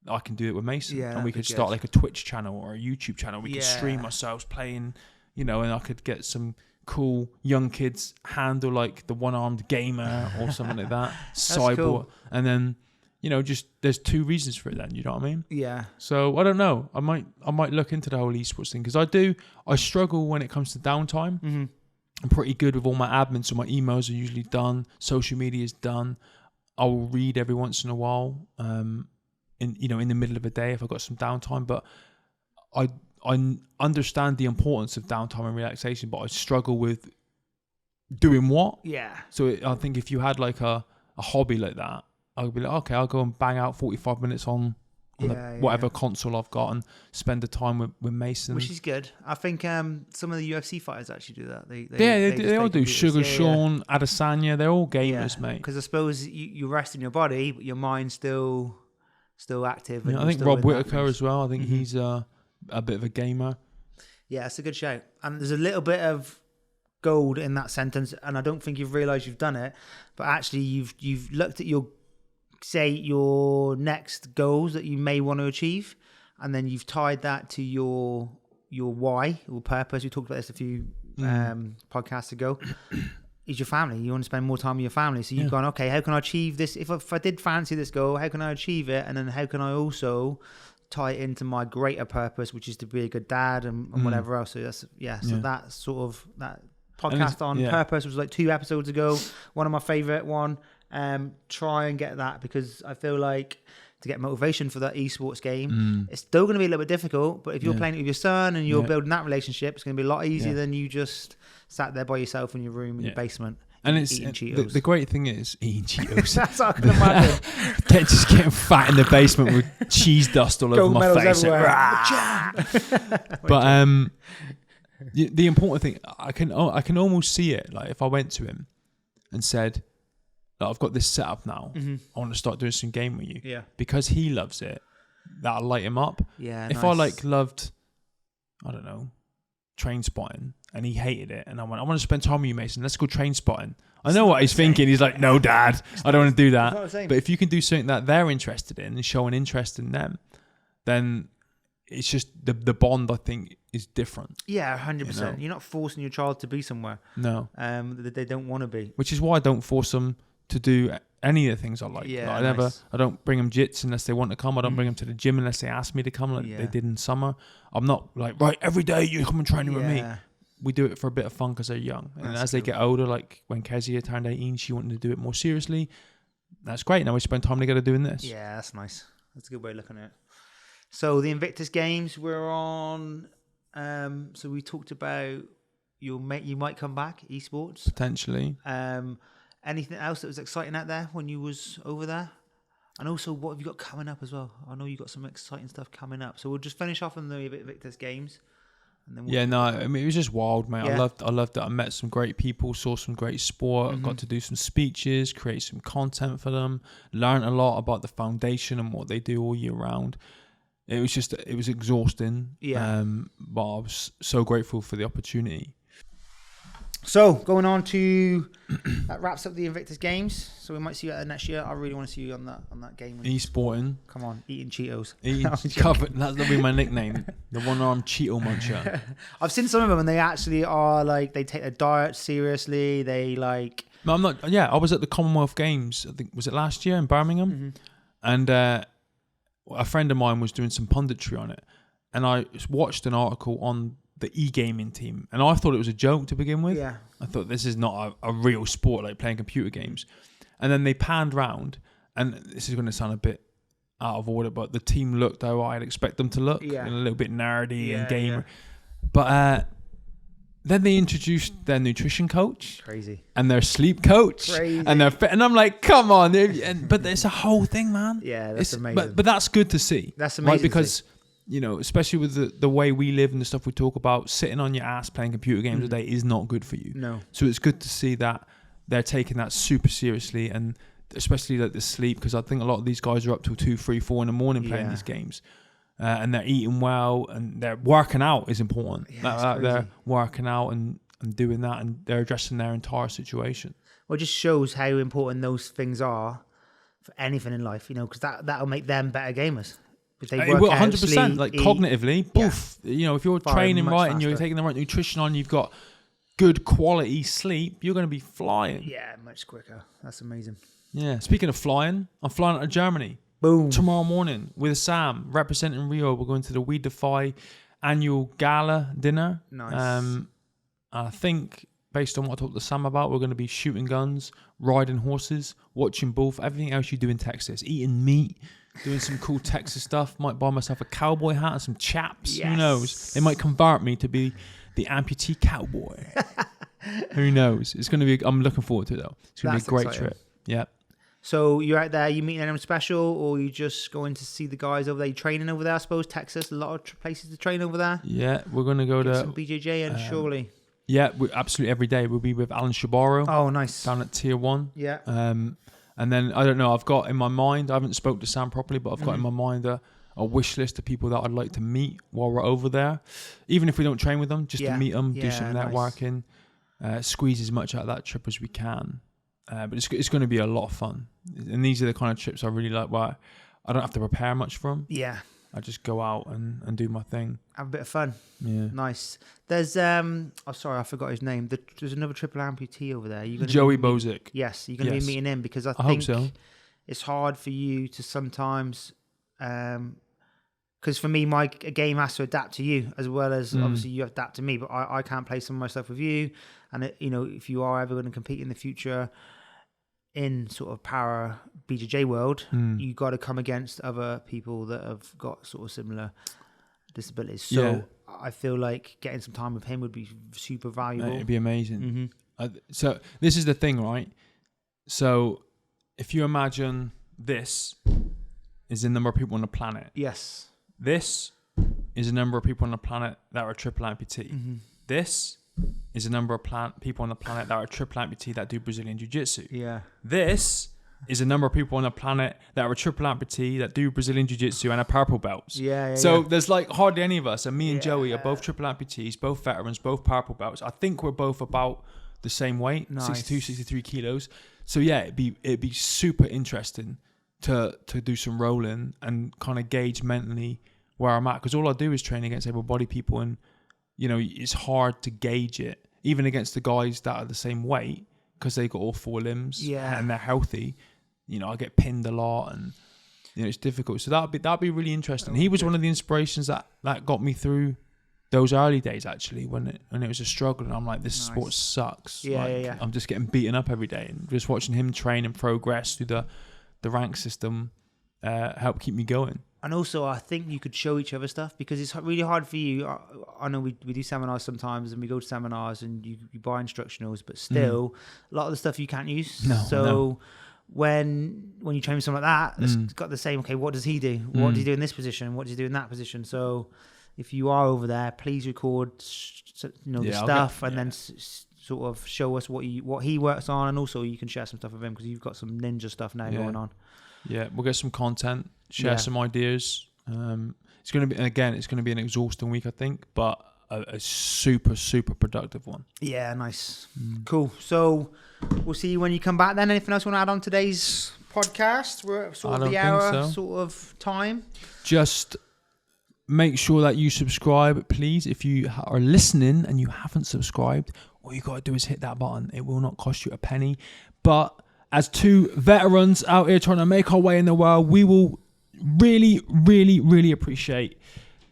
I can do it with Mason. And we could start like a Twitch channel or a YouTube channel. We could stream ourselves playing, and I could get some cool young kids handle like the one-armed gamer or something like that. Cyborg. Cool. And then just there's 2 reasons for it then, you know what I mean? So I don't know, I might look into the whole esports thing, because I struggle when it comes to downtime. I'm pretty good with all my admin, so my emails are usually done, social media is done. I will read every once in a while in the middle of a day if I've got some downtime, but I understand the importance of downtime and relaxation, but I struggle with doing what. So I think if you had like a hobby like that, I would be like, okay, I'll go and bang out 45 minutes on whatever console I've got and spend the time with Mason. Which is good. I think some of the UFC fighters actually do that. They all do. Sugar Sean, Adesanya, they're all gamers, mate. Because I suppose you rest in your body, but your mind's still active. And I think Rob Whittaker as well. I think he's a bit of a gamer. Yeah, it's a good shout. And there's a little bit of gold in that sentence, and I don't think you've realised you've done it, but actually you've looked at your next goals that you may want to achieve, and then you've tied that to your why or purpose. We talked about this a few podcasts ago. Is your family. You want to spend more time with your family. So you've gone, okay, how can I achieve this? If I did fancy this goal, how can I achieve it? And then how can I also tie it into my greater purpose, which is to be a good dad and whatever else. So that's so that sort of that podcast on purpose was like 2 episodes ago. One of my favorite one. Try and get that, because I feel like to get motivation for that esports game, it's still going to be a little bit difficult, but if you're playing it with your son and you're building that relationship, it's going to be a lot easier than you just sat there by yourself in your room in your basement. And eating Cheetos. The great thing is eating Cheetos. That's what I can imagine. Just getting fat in the basement with cheese dust all over my face. But the important thing, I can almost see it. Like if I went to him and said, I've got this set up now, I want to start doing some game with you. Because he loves it, that'll light him up. If I loved, I don't know, train spotting, and he hated it. And I went, I want to spend time with you, Mason. Let's go train spotting. I know what he's thinking. He's like, no, Dad, I don't want to do that. But if you can do something that they're interested in and show an interest in them, then it's just the bond, I think, is different. Yeah, 100%. You're not forcing your child to be somewhere. No. That they don't want to be. Which is why I don't force them to do any of the things I like. Yeah, I don't bring them jits unless they want to come. I don't bring them to the gym unless they ask me to come, like they did in summer. I'm not like, right, every day you come and train with me. We do it for a bit of fun because they're young. And as they get older, like when Kezia turned 18, she wanted to do it more seriously. That's great. Now we spend time together doing this. Yeah, that's nice. That's a good way of looking at it. So the Invictus Games we're on. So we talked about you might come back, esports. Potentially. Anything else that was exciting out there when you was over there? And also, what have you got coming up as well? I know you got some exciting stuff coming up. So we'll just finish off on the Invictus Games. And then I mean, it was just wild, mate. Yeah. I loved it. I met some great people, saw some great sport, Mm-hmm. got to do some speeches, create some content for them, learned a lot about the foundation and what they do all year round. It was exhausting. Yeah. But I was so grateful for the opportunity. So going on to that wraps up the Invictus Games. So we might see you at the next year. I really want to see you on that game. E-sporting. Come on, eating Cheetos. That'll be my nickname. The one-armed Cheeto muncher. I've seen some of them and they actually are like, they take their diet seriously. They like... No, I'm not. Yeah, I was at the Commonwealth Games. I think was it last year in Birmingham, and a friend of mine was doing some punditry on it, and I watched an article on the e-gaming team, and I thought it was a joke to begin with. Yeah. I thought this is not a real sport, like playing computer games. And then they panned round, and this is going to sound a bit out of order, but the team looked how I'd expect them to look, Yeah. and a little bit nerdy and gamer. Yeah. But then they introduced their nutrition coach. Crazy. And their sleep coach. Crazy. And their fit, and I'm like, come on. But it's a whole thing, man. Yeah, that's amazing. But that's good to see. That's amazing. Right? Because, especially with the way we live and the stuff we talk about, sitting on your ass playing computer games a day is not good for you. No. So it's good to see that they're taking that super seriously, and especially like the sleep, because I think a lot of these guys are up till 2, 3, 4 in the morning playing these games. And they're eating well, and they're working out is important. Yeah, They're working out and doing that, and they're addressing their entire situation. Well, it just shows how important those things are for anything in life, because that'll make them better gamers. If they work It will, out, 100%, sleep, like eat. cognitively, boof. If you're Firing training much right and you're faster. taking the right nutrition on, you've got good quality sleep, you're going to be flying. Yeah, much quicker. That's amazing. Yeah. Speaking of flying, I'm flying out of Germany. Boom. Tomorrow morning with Sam, representing Reorg. We're going to the We Defy annual gala dinner. Nice. I think, based on what I talked to Sam about, we're going to be shooting guns, riding horses, watching both, everything else you do in Texas, eating meat, doing some cool Texas stuff. Might buy myself a cowboy hat and some chaps. Yes. Who knows? They might convert me to be the amputee cowboy. Who knows? It's going to be. I'm looking forward to it though. It's going to be a great exciting. trip. Yeah. So you're out there, you meeting anyone special, or you just going to see the guys over there? You training over there, I suppose. Texas, a lot of places to train over there. Yeah, we're going to go Get to some BJJ and surely. Yeah, we absolutely every day. We'll be with Alan Shabaro. Oh, nice. Down at Tier 1. Yeah. And then, I don't know, I've got in my mind, I haven't spoke to Sam properly, but I've got in my mind a wish list of people that I'd like to meet while we're over there. Even if we don't train with them, just to meet them, do some networking, squeeze as much out of that trip as we can. But it's going to be a lot of fun. And these are the kind of trips I really like, where I don't have to prepare much for them. Yeah. I just go out and do my thing. Have a bit of fun. Yeah. Nice. There's I forgot his name. There's another triple amputee over there. You're gonna Joey Bozic. Yes, you're going to be meeting him, because I think hope so. It's hard for you to sometimes, because for me, my game has to adapt to you as well as obviously you adapt to me. But I can't play some of my stuff with you, and if you are ever going to compete in the future in sort of para BJJ world, you got to come against other people that have got sort of similar disabilities. So I feel like getting some time with him would be super valuable. It'd be amazing. So this is the thing, right? So if you imagine this is the number of people on the planet. Yes. This is the number of people on the planet that are triple amputee. This is the number of people on the planet that are triple amputee that do Brazilian Jiu-Jitsu. Yeah. This is a number of people on the planet that are a triple amputee that do Brazilian Jiu-Jitsu and are purple belts. So there's like hardly any of us. And me and Joey are both triple amputees, both veterans, both purple belts. I think we're both about the same weight, 62, 63 kilos. So yeah, it'd be super interesting to do some rolling and kind of gauge mentally where I'm at. Because all I do is train against able-bodied people, and it's hard to gauge it, even against the guys that are the same weight, because they got all 4 limbs and they're healthy. I get pinned a lot, and it's difficult. So that'd be really interesting. He was one of the inspirations that got me through those early days, actually, when it was a struggle, and I'm like, this sport sucks. I'm just getting beaten up every day, and just watching him train and progress through the rank system helped keep me going. And also, I think you could show each other stuff, because it's really hard for you. I know we do seminars sometimes, and we go to seminars and you buy instructionals, but still, a lot of the stuff you can't use. No. When you train with someone like that, it's got the same, okay, what does he do? What does he do in this position? What does he do in that position? So if you are over there, please record the stuff, and then sort of show us what he works on, and also you can share some stuff with him, because you've got some ninja stuff now going on. Yeah, we'll get some content, share some ideas. It's going to be an exhausting week, I think, but a super, super productive one. Yeah, nice. Cool. So we'll see you when you come back then. Anything else you want to add on today's podcast? We're at sort of the hour sort of time. Just make sure that you subscribe, please. If you are listening and you haven't subscribed, all you got to do is hit that button. It will not cost you a penny. But as 2 veterans out here trying to make our way in the world, we will really, really, really appreciate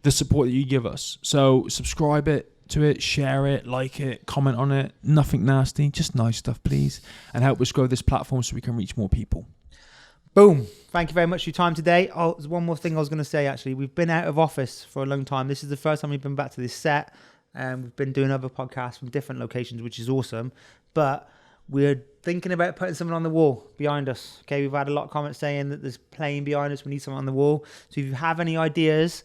the support that you give us. So subscribe to it, share it, like it, comment on it. Nothing nasty, just nice stuff, please. And help us grow this platform so we can reach more people. Boom. Thank you very much for your time today. Oh, there's one more thing I was going to say, actually. We've been out of office for a long time. This is the first time we've been back to this set. We've been doing other podcasts from different locations, which is awesome. But we're thinking about putting something on the wall behind us. Okay, we've had a lot of comments saying that there's playing behind us. We need something on the wall. So if you have any ideas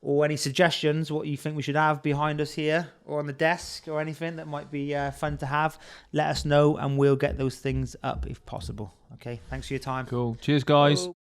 or any suggestions, what you think we should have behind us here or on the desk or anything that might be fun to have, let us know, and we'll get those things up if possible. Okay, thanks for your time. Cool. Cheers, guys. Cool.